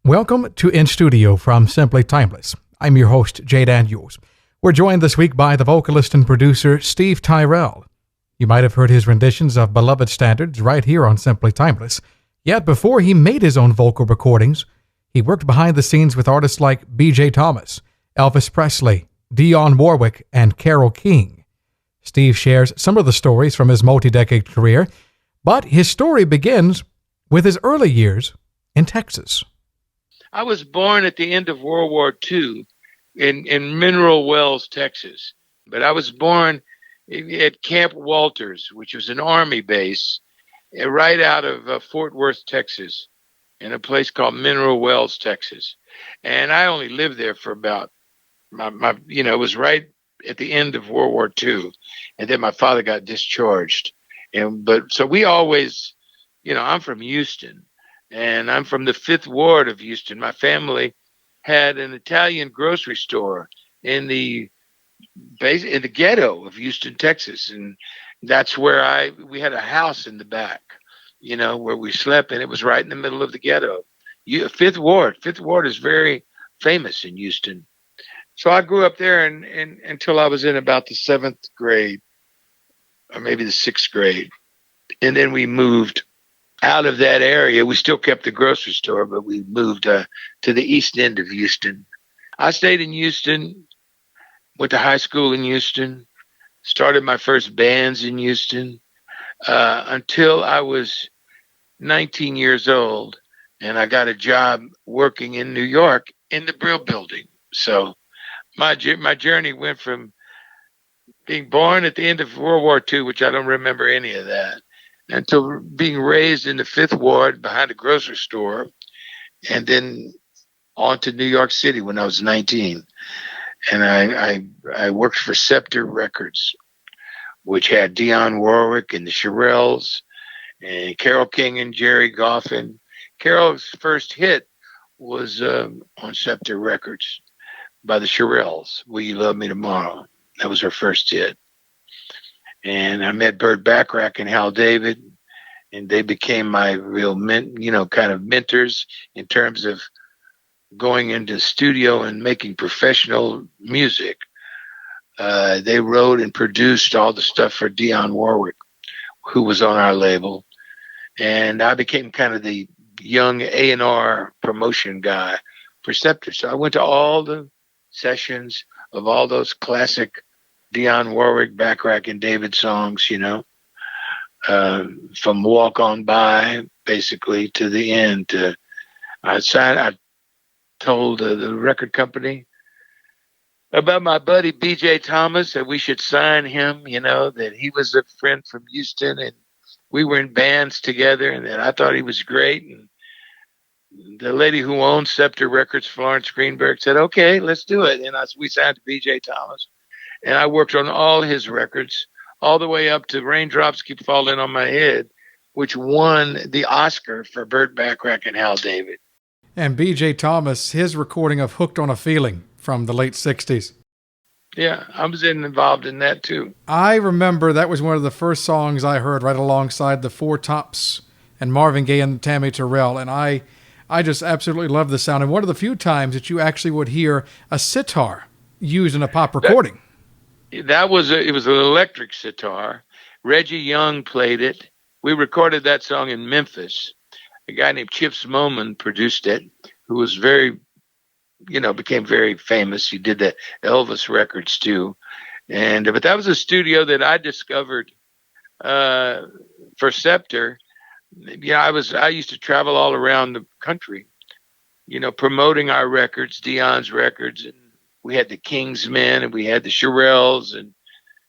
Welcome to In Studio from Simply Timeless. I'm your host, Jay Daniels. We're joined this week by the vocalist and producer, Steve Tyrell. You might have heard his renditions of beloved standards right here on Simply Timeless. Yet before he made his own vocal recordings, he worked behind the scenes with artists like B.J. Thomas, Elvis Presley, Dionne Warwick, and Carole King. Steve shares some of the stories from his multi-decade career, but his story begins with his early years in Texas. I was born at the end of World War II in Mineral Wells, Texas. But I was born at Camp Walters, which was an Army base right out of Fort Worth, Texas, in a place called Mineral Wells, Texas. And I only lived there for about, it was right at the end of World War II. And then my father got discharged. So we always, I'm from Houston. And I'm from the 5th Ward of Houston. My family had an Italian grocery store in the ghetto of Houston, Texas. And that's where we had a house in the back, where we slept. And it was right in the middle of the ghetto. 5th Ward. 5th Ward is very famous in Houston. So I grew up there and until I was in about the 7th grade, or maybe the 6th grade. And then we moved out of that area. We still kept the grocery store, but we moved to the east end of Houston. I stayed in Houston, went to high school in Houston, started my first bands in Houston until I was 19 years old, and I got a job working in New York in the Brill Building. So my journey went from being born at the end of World War II, which I don't remember any of that, until being raised in the 5th Ward behind a grocery store, and then on to New York City when I was 19. And I worked for Scepter Records, which had Dionne Warwick and the Shirelles and Carole King and Jerry Goffin. Carole's first hit was on Scepter Records by the Shirelles, Will You Love Me Tomorrow? That was her first hit. And I met Burt Bacharach and Hal David, and they became my real kind of mentors in terms of going into the studio and making professional music. They wrote and produced all the stuff for Dionne Warwick, who was on our label. And I became kind of the young A&R promotion guy for Scepter. So I went to all the sessions of all those classic Dionne Warwick, Bacharach, and David songs, from Walk On By, basically, to the end. I told the record company about my buddy B.J. Thomas, that we should sign him, that he was a friend from Houston, and we were in bands together, and that I thought he was great. And the lady who owned Scepter Records, Florence Greenberg, said, okay, let's do it. And we signed to B.J. Thomas. And I worked on all his records, all the way up to Raindrops Keep Falling on My Head, which won the Oscar for Burt Bacharach and Hal David. And B.J. Thomas, his recording of Hooked on a Feeling from the late 60s. Yeah, I was involved in that too. I remember that was one of the first songs I heard right alongside the Four Tops and Marvin Gaye and Tammy Terrell. And I just absolutely love the sound. And one of the few times that you actually would hear a sitar used in a pop recording. It was an electric sitar. Reggie Young played it. We recorded that song in Memphis. A guy named Chip Moman produced it, who was became very famous. He did the Elvis records too. But that was a studio that I discovered for Scepter. I used to travel all around the country, promoting our records, Dionne's records, and we had the Kingsmen and we had the Shirelles,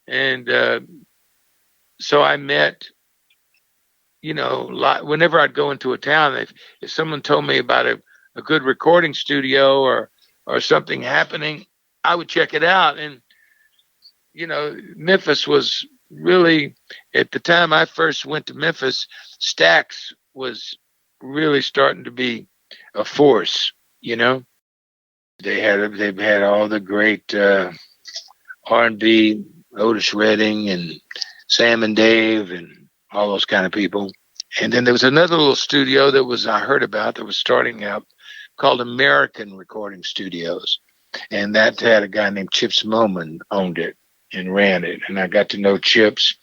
and so I met, whenever I'd go into a town, if someone told me about a good recording studio or something happening, I would check it out. And Memphis was really, at the time I first went to Memphis, Stax was really starting to be a force. They've had all the great R&B, Otis Redding and Sam and Dave and all those kind of people. And then there was another little studio I heard about that was starting up called American Recording Studios. And that had a guy named Chips Moman owned it and ran it. And I got to know Chips,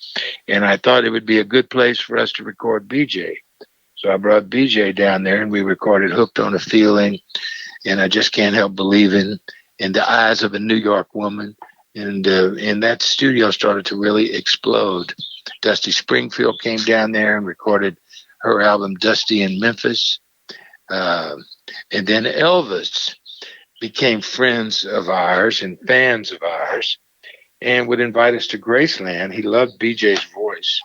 and I thought it would be a good place for us to record BJ. So I brought BJ down there, and we recorded Hooked on a Feeling, and I Just Can't Help Believing, In the Eyes of a New York Woman. And that studio started to really explode. Dusty Springfield came down there and recorded her album Dusty in Memphis. And then Elvis became friends of ours and fans of ours and would invite us to Graceland. He loved BJ's voice.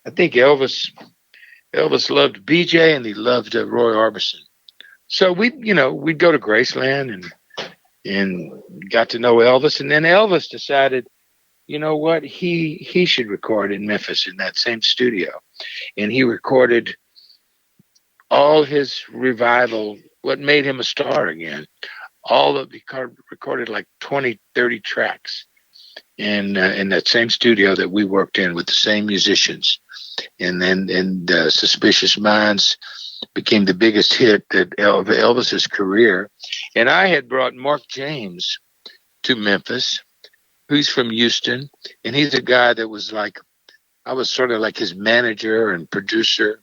I think Elvis loved BJ, and he loved Roy Orbison. So we'd go to Graceland and got to know Elvis. And then Elvis decided, you know what, he should record in Memphis in that same studio. And he recorded all his revival, what made him a star again. He recorded like 20, 30 tracks in that same studio that we worked in with the same musicians. And then Suspicious Minds became the biggest hit of Elvis's career. And I had brought Mark James to Memphis, who's from Houston. And he's a guy that was like, I was sort of like his manager and producer.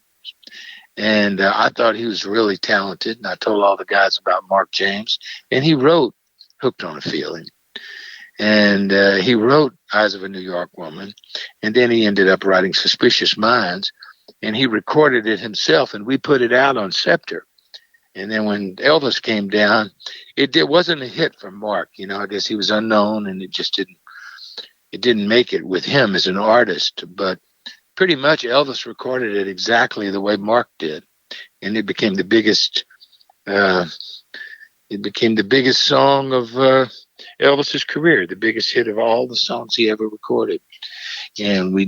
And I thought he was really talented. And I told all the guys about Mark James. And he wrote Hooked on a Feeling. And he wrote Eyes of a New York Woman. And then he ended up writing Suspicious Minds. And he recorded it himself. And we put it out on Scepter. And then when Elvis came down, it wasn't a hit for Mark. You know, I guess he was unknown, and it didn't make it with him as an artist. But pretty much Elvis recorded it exactly the way Mark did. And it became the biggest song of Elvis's career, the biggest hit of all the songs he ever recorded. And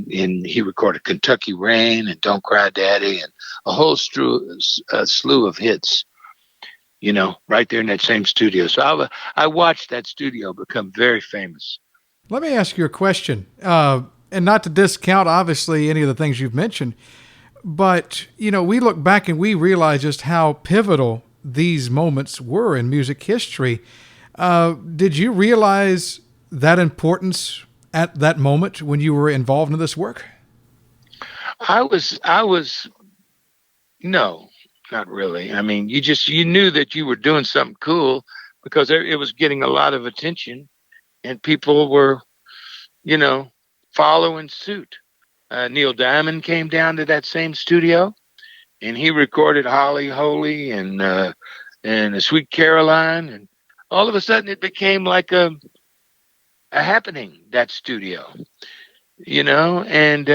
he recorded Kentucky Rain and Don't Cry Daddy and a whole slew of hits, you know, right there in that same studio. So I watched that studio become very famous. Let me ask you a question, and not to discount, obviously, any of the things you've mentioned, but, you know, we look back and we realize just how pivotal these moments were in music history. Did you realize that importance at that moment when you were involved in this work? No, not really. I mean, you knew that you were doing something cool because it was getting a lot of attention and people were, you know, following suit. Neil Diamond came down to that same studio and he recorded Holly Holy and a Sweet Caroline, and all of a sudden it became like a happening, that studio, you know, and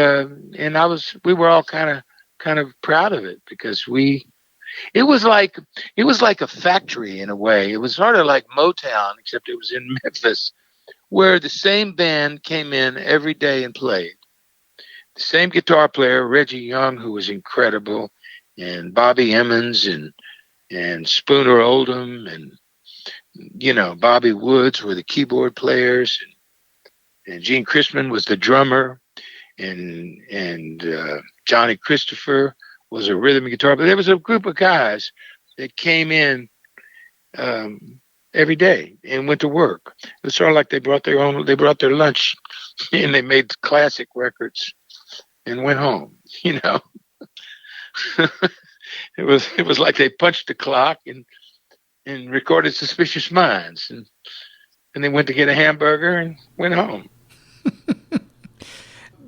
we were all kind of proud of it because it was like a factory in a way. It was sort of like Motown, except it was in Memphis, where the same band came in every day and played. The same guitar player, Reggie Young, who was incredible, and Bobby Emmons and Spooner Oldham and, you know, Bobby Woods were the keyboard players, and Gene Christman was the drummer, and Johnny Christopher was a rhythm guitar. But there was a group of guys that came in every day and went to work. It was sort of like they brought their lunch and they made classic records and went home, you know. It was like they punched the clock and recorded Suspicious Minds, and they went to get a hamburger and went home.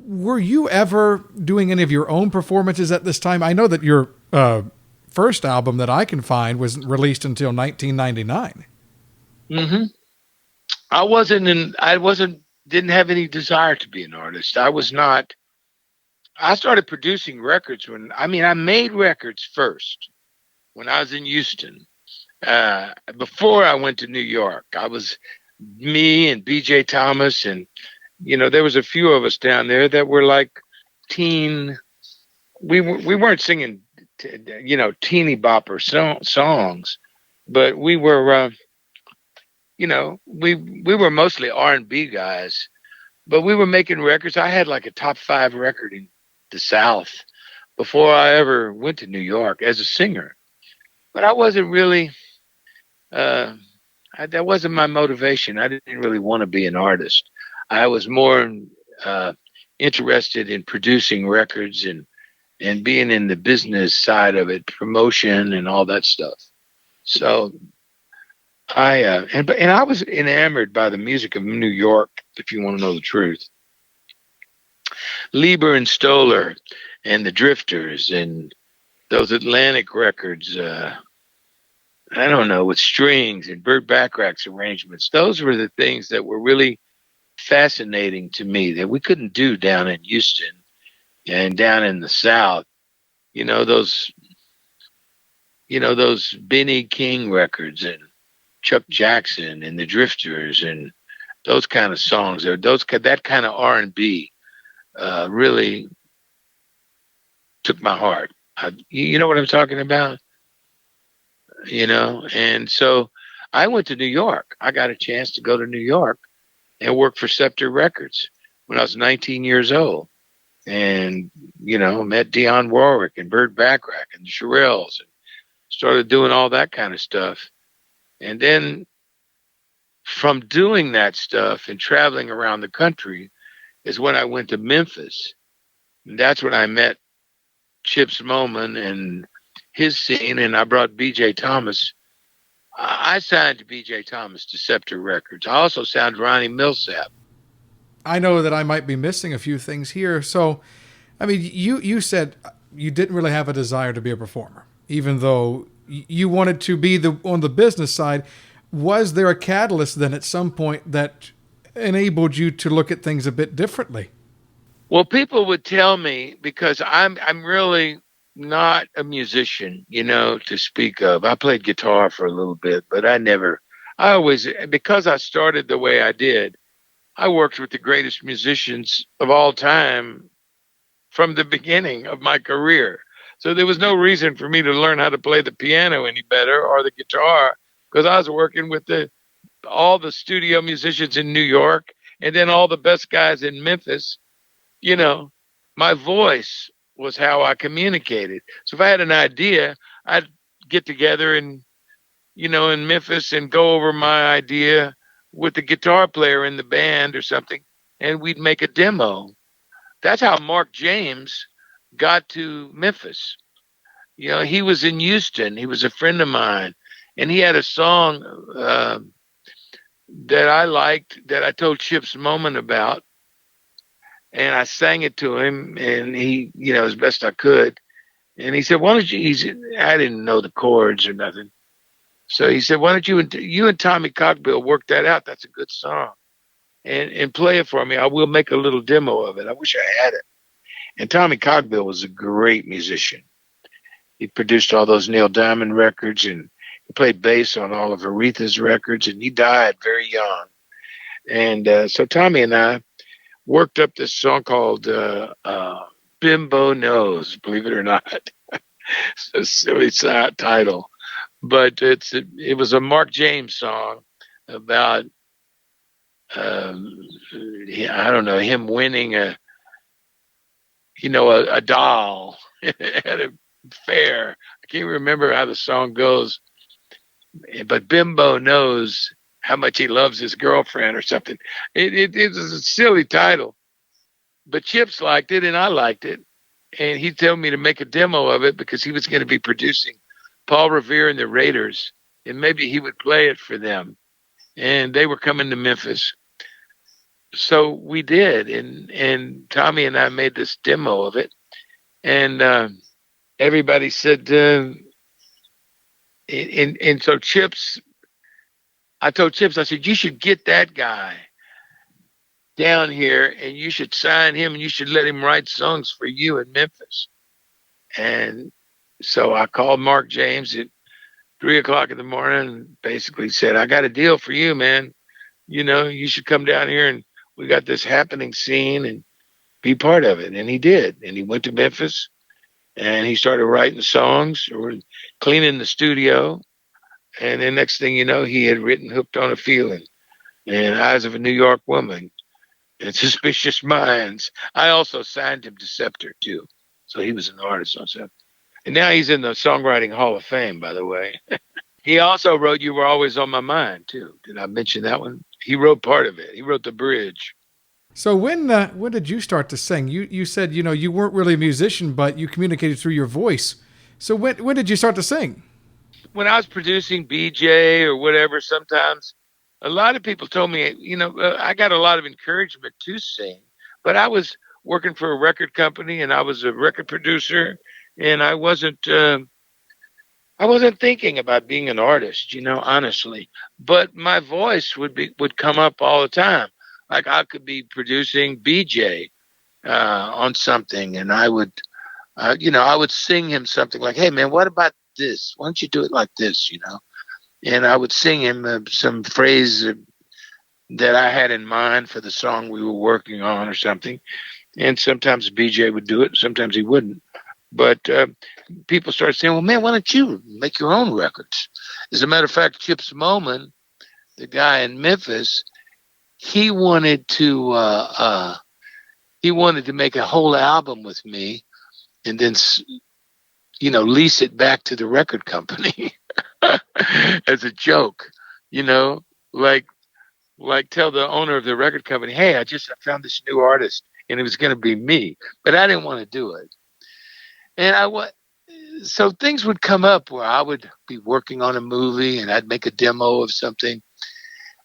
Were you ever doing any of your own performances at this time? I know that your first album that I can find wasn't released until 1999. Mm-hmm. Didn't have any desire to be an artist. I started producing records I made records first when I was in Houston. Before I went to New York, I was me and BJ Thomas, and, you know, there was a few of us down there that were like teen. We weren't singing, you know, teeny bopper songs, but we were, you know, we were mostly R&B guys, but we were making records. I had like a top 5 record in the South before I ever went to New York as a singer. but I wasn't really. Uh, that wasn't my motivation. I didn't really want to be an artist. I was more uh, interested in producing records and being in the business side of it, promotion and all that stuff. So and I was enamored by the music of New York. If you want to know the truth, Lieber and Stoller and the Drifters and those Atlantic records. I don't know, with strings and Burt Bacharach's arrangements. Those were the things that were really fascinating to me that we couldn't do down in Houston and down in the South. You know those, those Benny King records and Chuck Jackson and the Drifters and those kind of songs. Or that kind of R&B really took my heart. You know what I'm talking about? And so I went to New York. I got a chance to go to New York and work for Scepter Records when I was 19 years old. And, met Dionne Warwick and Burt Bacharach and the Tyrells and started doing all that kind of stuff. And then from doing that stuff and traveling around the country is when I went to Memphis. And that's when I met Chips Moman and his scene, and I brought B.J. Thomas. I signed B.J. Thomas to Scepter Records. I also signed Ronnie Millsap. I know that I might be missing a few things here. So, I mean, you said you didn't really have a desire to be a performer, even though you wanted to be on the business side. Was there a catalyst then at some point that enabled you to look at things a bit differently? Well, people would tell me, because I'm really not a musician, to speak of. I played guitar for a little bit, but because I started the way I did, I worked with the greatest musicians of all time from the beginning of my career. So there was no reason for me to learn how to play the piano any better or the guitar, because I was working with all the studio musicians in New York and then all the best guys in Memphis. My voice was how I communicated. So if I had an idea, I'd get together and, in Memphis and go over my idea with the guitar player in the band or something, and we'd make a demo. That's how Mark James got to Memphis. He was in Houston. He was a friend of mine, and he had a song that I liked that I told Chips Moman about. And I sang it to him, and he, as best I could. And he said, why don't you, I didn't know the chords or nothing. So he said, why don't you and Tommy Cockbill work that out? That's a good song. And play it for me. I will make a little demo of it. I wish I had it. And Tommy Cockbill was a great musician. He produced all those Neil Diamond records, and he played bass on all of Aretha's records, and he died very young. And so Tommy and I worked up this song called Bimbo Knows, believe it or not. It's a silly title. But it was a Mark James song about, I don't know, him winning a doll at a fair. I can't remember how the song goes. But Bimbo knows how much he loves his girlfriend or something. It was a silly title, but Chips liked it and I liked it. And he told me to make a demo of it because he was going to be producing Paul Revere and the Raiders, and maybe he would play it for them. And they were coming to Memphis. So we did. And Tommy and I made this demo of it. And everybody said, and so Chips, I told Chips, I said, you should get that guy down here and you should sign him and you should let him write songs for you in Memphis. And so I called Mark James at 3:00 in the morning and basically said, I got a deal for you, man. You should come down here and we got this happening scene and be part of it. And he did. And he went to Memphis and he started writing songs or cleaning the studio. And then next thing you know, he had written Hooked on a Feeling and Eyes of a New York Woman and Suspicious Minds. I also signed him to Scepter, too. So he was an artist on Scepter. And now he's in the Songwriting Hall of Fame, by the way. He also wrote "You Were Always on My Mind" too. Did I mention that one? He wrote part of it. He wrote the bridge. So when did you start to sing? You said you weren't really a musician, but you communicated through your voice. So when did you start to sing? When I was producing BJ or whatever, sometimes a lot of people told me, I got a lot of encouragement to sing, but I was working for a record company and I was a record producer, and I wasn't thinking about being an artist, honestly. But my voice would come up all the time. Like I could be producing BJ on something, and I would sing him something like, "Hey man, what about this? Why don't you do it like this?" And I would sing him some phrase that I had in mind for the song we were working on or something. And sometimes BJ would do it, sometimes he wouldn't. But people started saying, "Well, man, why don't you make your own records?" As a matter of fact, Chips Moman, the guy in Memphis, he wanted to make a whole album with me, and then lease it back to the record company as a joke, like tell the owner of the record company, "Hey, I found this new artist, and it was going to be me," but I didn't want to do it. And so things would come up where I would be working on a movie and I'd make a demo of something,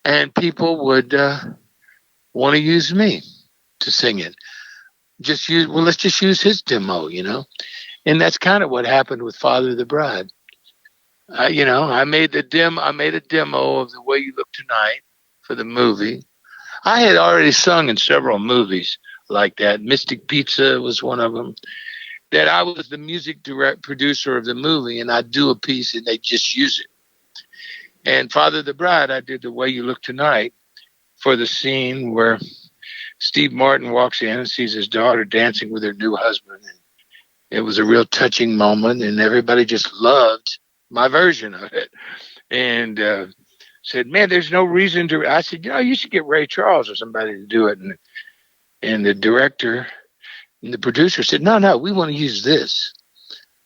and people would want to use me to sing it. Let's just use his demo, And that's kind of what happened with Father of the Bride. I made a demo of The Way You Look Tonight for the movie. I had already sung in several movies like that. Mystic Pizza was one of them. That I was the music producer of the movie, and I'd do a piece and they'd just use it. And Father of the Bride, I did The Way You Look Tonight for the scene where Steve Martin walks in and sees his daughter dancing with her new husband. And it was a real touching moment, and everybody just loved my version of it. And said, "Man, there's no reason to." I said, "You should get Ray Charles or somebody to do it." And the director and the producer said, "No, we want to use this."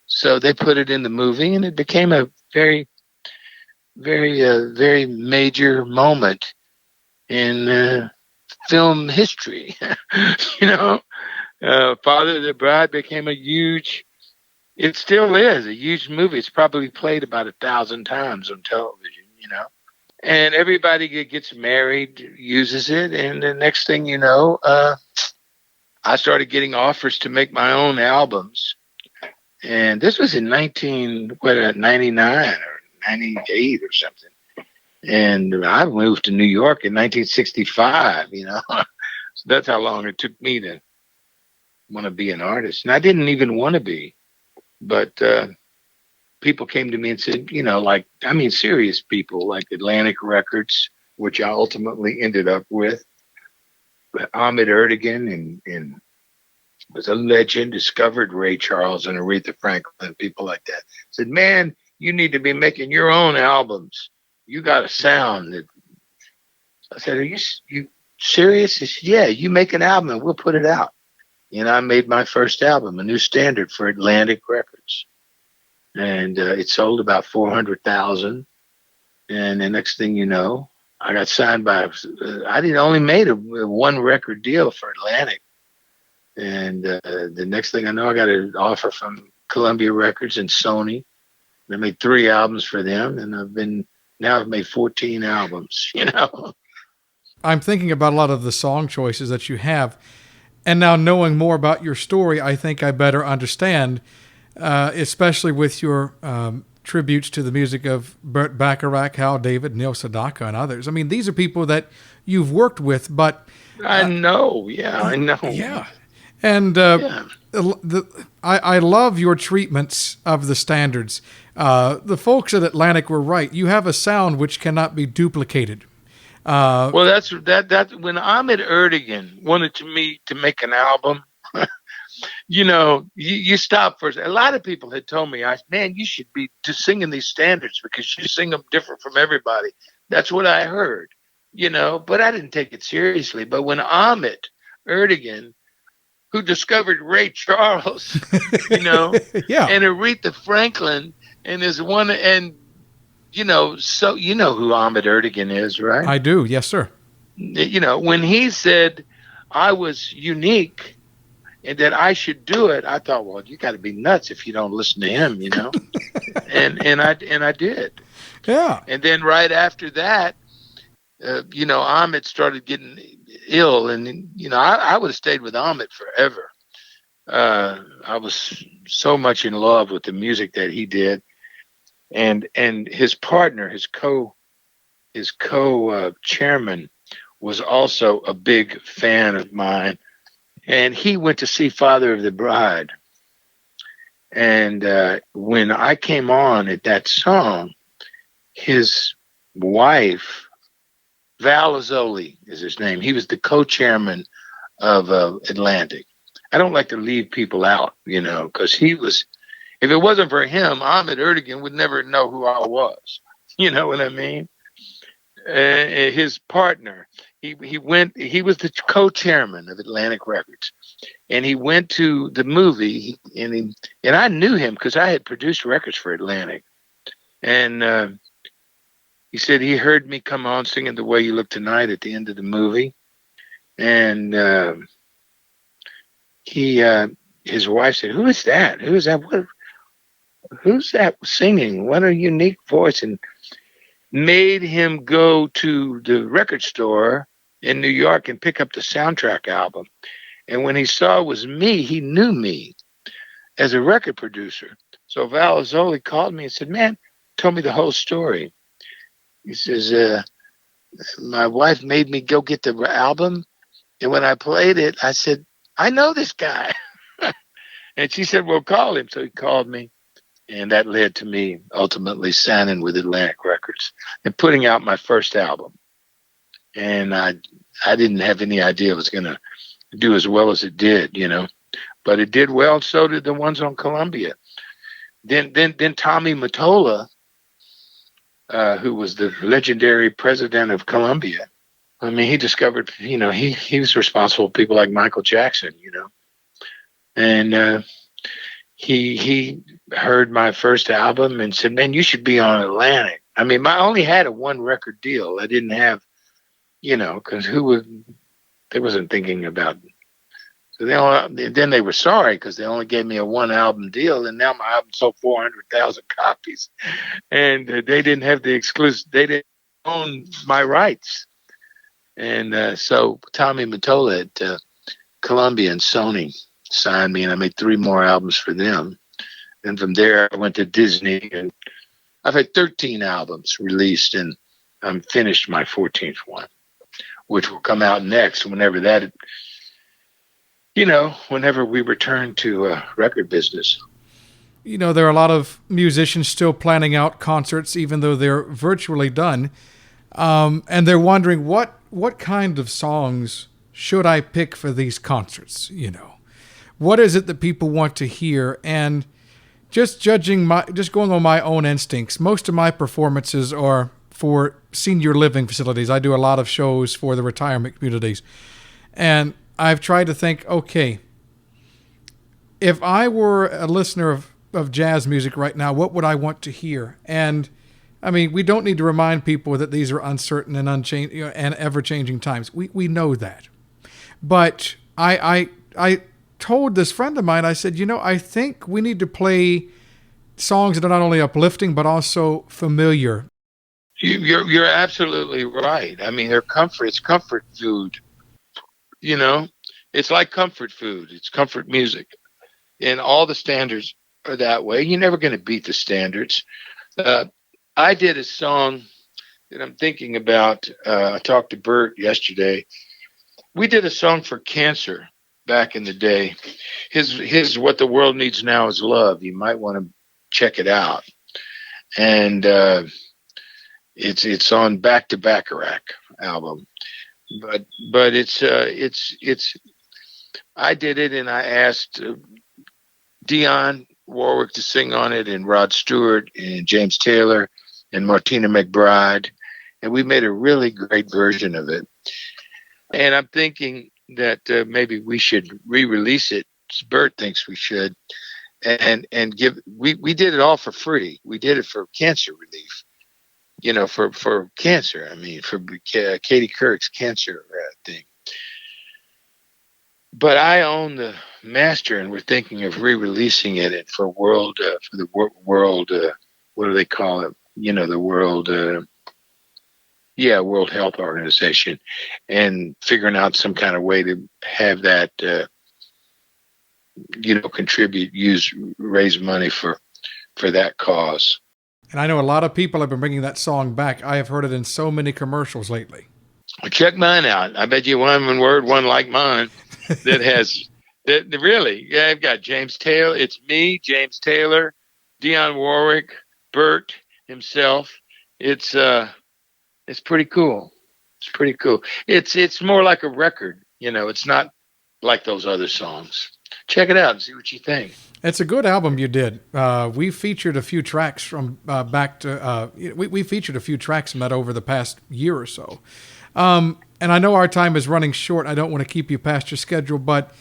So they put it in the movie, and it became a very, very, very major moment in film history. Father of the Bride became it still is a huge movie. It's probably played about 1,000 times on television, and everybody gets married, uses it. And the next thing you know, I started getting offers to make my own albums. And this was in 99 or 98 or something. And I moved to New York in 1965, So that's how long it took me to want to be an artist. And I didn't even want to be. But people came to me and said, serious people like Atlantic Records, which I ultimately ended up with. Ahmet Ertegun and was a legend, discovered Ray Charles and Aretha Franklin, people like that. Said, "Man, you need to be making your own albums. You got a sound." I said, "Are you serious?" He said, "Yeah, you make an album and we'll put it out." And I made my first album, A New Standard, for Atlantic Records. And it sold about 400,000. And the next thing you know, I got signed I only made a one record deal for Atlantic. And the next thing I know, I got an offer from Columbia Records and Sony. And I made 3 albums for them. And I've made 14 albums, I'm thinking about a lot of the song choices that you have. And now knowing more about your story, I think I better understand, especially with your tributes to the music of Burt Bacharach, Hal David, Neil Sedaka, and others. I mean, these are people that you've worked with, but... I know. Yeah, I know. Yeah. And I love your treatments of the standards. The folks at Atlantic were right. You have a sound which cannot be duplicated. Well, that's when Ahmet Ertegun wanted me to make an album. You stop first. A lot of people had told me, "Man, you should be just singing these standards because you sing them different from everybody." That's what I heard, but I didn't take it seriously. But when Ahmet Ertegun who discovered Ray Charles, you know, Yeah, and Aretha Franklin, and there's one, and you know, so you know who Ahmet Ertegun is, right? I do. Yes, sir. You know, when he said I was unique and that I should do it, I thought, well, you got to be nuts if you don't listen to him, you know. And I did. Yeah. And then right after that, you know, Ahmet started getting ill, and you know, I would have stayed with Ahmet forever. I was so much in love with the music that he did, and his partner, his co chairman, was also a big fan of mine, and he went to see Father of the Bride. And when I came on at that song, his wife, Val Azzoli is his name. He was the co-chairman of Atlantic. I don't like to leave people out, you know, because he was, if it wasn't for him, Ahmet Ertegun would never know who I was. You know what I mean? His partner, he was the co-chairman of Atlantic Records, and he went to the movie, and I knew him because I had produced records for Atlantic, and he said he heard me come on singing "The Way You Look Tonight" at the end of the movie, and his wife said, "Who is that? Who is that? Who's that singing? What a unique voice!" And made him go to the record store in New York and pick up the soundtrack album. And when he saw it was me, he knew me as a record producer. So Val Azzoli called me and said, "Man," told me the whole story. He says, "My wife made me go get the album. And when I played it, I said, I know this guy." And she said, "Well, call him." So he called me. And that led to me ultimately signing with Atlantic Records and putting out my first album. And I didn't have any idea it was going to do as well as it did, you know. But it did well, and so did the ones on Columbia. Then Tommy Mottola, who was the legendary president of Columbia, I mean, he discovered, you know, he was responsible for people like Michael Jackson, you know. And he heard my first album and said, "Man, you should be on Atlantic." I mean, I only had a 1-record deal. I didn't have, you know, because they wasn't thinking about. So then they were sorry because they only gave me a 1-album deal, and now my album sold 400,000 copies, and they didn't have the exclusive. They didn't own my rights, and so Tommy Mottola at Columbia and Sony signed me, and I made 3 more albums for them. And from there, I went to Disney, and I've had 13 albums released, and I'm finished my 14th one, which will come out next whenever we return to record business. You know, there are a lot of musicians still planning out concerts, even though they're virtually done. And they're wondering, what kind of songs should I pick for these concerts, you know? What is it that people want to hear? And just going on my own instincts, most of my performances are for senior living facilities. I do a lot of shows for the retirement communities. And I've tried to think, okay, if I were a listener of jazz music right now, what would I want to hear? And I mean, we don't need to remind people that these are uncertain and and ever-changing times. We know that. But I told this friend of mine, I said, you know, I think we need to play songs that are not only uplifting but also familiar. You're absolutely right. I mean, it's comfort food. You know, it's like comfort food. It's comfort music, and all the standards are that way. You're never going to beat the standards. I did a song that I'm thinking about. I talked to Bert yesterday. We did a song for cancer back in the day. His What the World Needs Now Is Love. You might want to check it out. And it's on Back to Bacharach album. But it's I did it, and I asked Dionne Warwick to sing on it, and Rod Stewart and James Taylor and Martina McBride, and we made a really great version of it. And I'm thinking that maybe we should re-release it. Bert thinks we should, and give. We did it all for free. We did it for cancer relief. For cancer. I mean, for Katie Couric's cancer thing. But I own the master, and we're thinking of re-releasing it for world for the world. What do they call it? The world. World Health Organization, and figuring out some kind of way to have that, contribute, raise money for that cause. And I know a lot of people have been bringing that song back. I have heard it in so many commercials lately. Well, check mine out. I bet you one like mine that has that really. Yeah, I've got James Taylor. It's me, James Taylor, Dionne Warwick, Bert himself. It's pretty cool. It's pretty cool. It's more like a record. It's not like those other songs. Check it out and see what you think. It's a good album you did. We featured a few tracks from we featured a few tracks from that over the past year or so. And I know our time is running short. I don't want to keep you past your schedule, but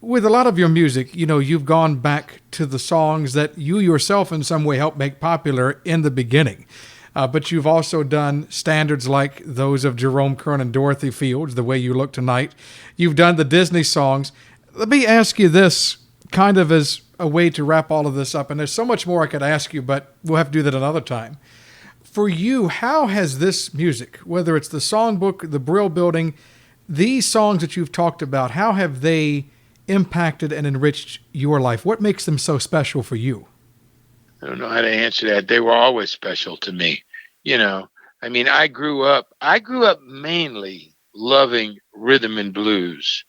with a lot of your music, you've gone back to the songs that you yourself in some way helped make popular in the beginning. But you've also done standards like those of Jerome Kern and Dorothy Fields, The Way You Look Tonight. You've done the Disney songs. Let me ask you this kind of as a way to wrap all of this up. And there's so much more I could ask you, but we'll have to do that another time. For you, how has this music, whether it's the songbook, the Brill Building, these songs that you've talked about, how have they impacted and enriched your life? What makes them so special for you? I don't know how to answer that. They were always special to me. I mean, I grew up mainly loving rhythm and blues,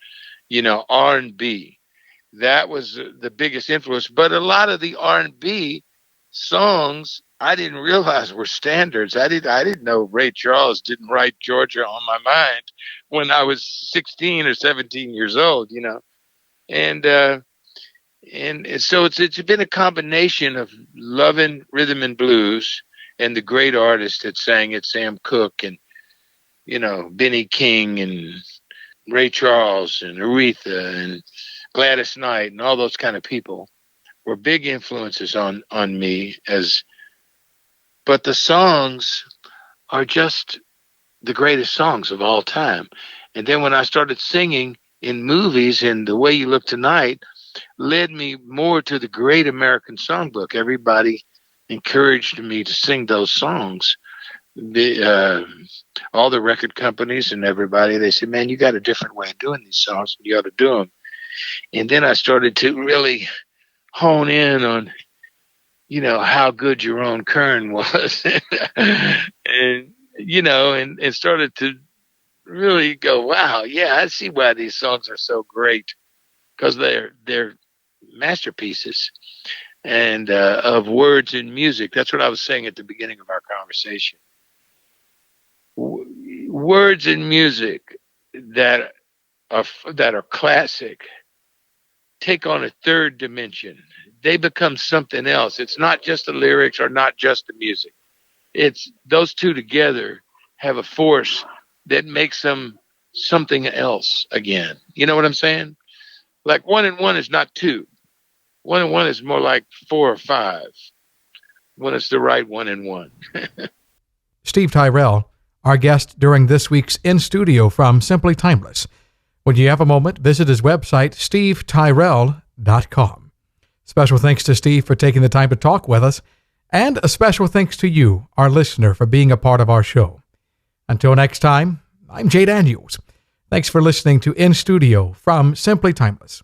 R&B. That was the biggest influence. But a lot of the R&B songs I didn't realize were standards. I didn't know Ray Charles didn't write Georgia on My Mind when I was 16 or 17 years old, And so it's been a combination of loving rhythm and blues and the great artists that sang it, Sam Cooke and, Benny King and Ray Charles and Aretha and Gladys Knight and all those kind of people were big influences on me but the songs are just the greatest songs of all time. And then when I started singing in movies, and The Way You Look Tonight led me more to the Great American Songbook. Everybody encouraged me to sing those songs. All the record companies and everybody, they said, man, you got a different way of doing these songs, and you ought to do them. And then I started to really hone in on, how good Jerome Kern was. and started to really go, wow, yeah, I see why these songs are so great, because they're masterpieces and of words and music. That's what I was saying at the beginning of our conversation. Words and music that are classic take on a third dimension. They become something else. It's not just the lyrics or not just the music. It's those two together have a force that makes them something else again. You know what I'm saying? Like 1 and 1 is not 2. 1 and 1 is more like 4 or 5 when it's the right 1 and 1. Steve Tyrell, our guest during this week's In Studio from Simply Timeless. When you have a moment, visit his website, stevetyrell.com. Special thanks to Steve for taking the time to talk with us, and a special thanks to you, our listener, for being a part of our show. Until next time, I'm Jay Daniels. Thanks for listening to In Studio from Simply Timeless.